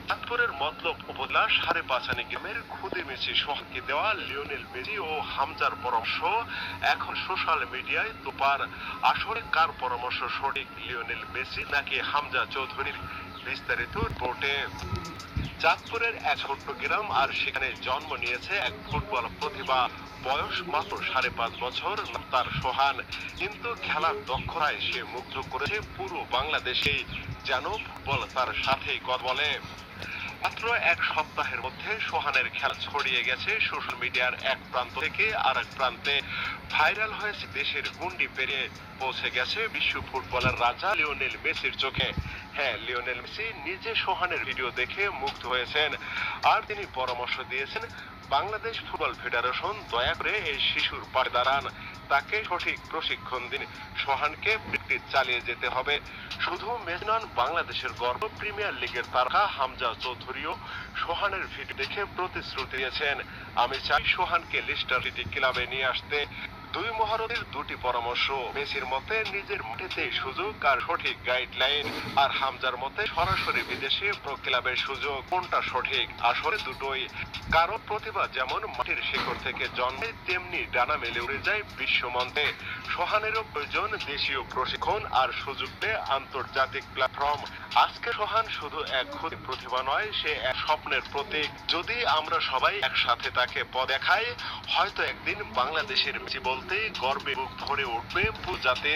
চাঁদপুরের মতলব উপজেলা সাড়ে-পাঁচানি গ্রামের খুদে মেসি সোহানকে দেওয়া লিওনেল মেসি ও হামজার পরামর্শ এখন সোশ্যাল মিডিয়ায় তোপার। আসলে কার পরামর্শ সঠিক, লিওনেল মেসি নাকি হামজা চৌধুরীর? বিস্তারিত রিপোর্টে। চাঁদপুরের এক ছোট্ট গ্রাম, আর সেখানে জন্ম নিয়েছে এক ফুটবল প্রতিভা। বয়স মাত্র 5.5 বছর তার সোহান, কিন্তু খেলার দক্ষতায় সে মুগ্ধ করেছে পুরো বাংলাদেশে। যেন ফুটবল তার সাথেই কথা বলে। মাত্র এক সপ্তাহের মধ্যে সোহানের খেলা ছড়িয়ে গেছে সোশ্যাল মিডিয়ার এক প্রান্ত থেকে আর এক প্রান্তে। ভাইরাল হয়েছে দেশের গণ্ডি পেরিয়ে পৌঁছে গেছে বিশ্ব ফুটবলের রাজা লিওনেল মেসির চোখে। হ্যাঁ, লিওনেল মেসি নিজে সোহানের ভিডিও দেখে মুগ্ধ হয়েছেন, আর তিনি পরামর্শ দিয়েছেন বাংলাদেশ ফুটবল ফেডারেশন দয়া করে এই শিশুর পাশে দাঁড়ান, তাকে সঠিক প্রশিক্ষণ দিন। সোহানকে প্র্যাকটিস চালিয়ে যেতে হবে। শুধু মেসি নন, বাংলাদেশের গর্ব প্রিমিয়ার লিগের তারকা হামজা চৌধুরীও সোহানের ভিডিও দেখে প্রতিশ্রুতি দিয়েছেন, আমি চাই সোহানকে লিস্টার সিটি ক্লাবে নিয়ে আসতে। দুই মহারথীর দুটি পরামর্শ, মেসির মতে নিজের মাটিতে সুযোগ আর সঠিক গাইডলাইন, আর হামজার মতে সরাসরি বিদেশে প্রো ক্লাবের সুযোগ। কোনটা সঠিক? আসলে দুটোই। কারণ প্রতিভা যেমন মাটির শিকড় থেকে জন্মে, তেমনি ডানা মেলে উড়ে যায় বিশ্বমঞ্চে। সোহানেরও প্রয়োজন দেশীয় প্রশিক্ষণ আর সুযোগ পেয়ে আন্তর্জাতিক প্ল্যাটফর্ম। আজকে সোহান শুধু এক ক্ষুদ্র প্রতিভা নয়, সে এক স্বপ্নের প্রতীক। যদি আমরা সবাই একসাথে তাকে পথ দেখাই, হয়তো একদিন বাংলাদেশের মেসি বলতে গর্বে বুক ভরে উঠবে পুরো জাতি।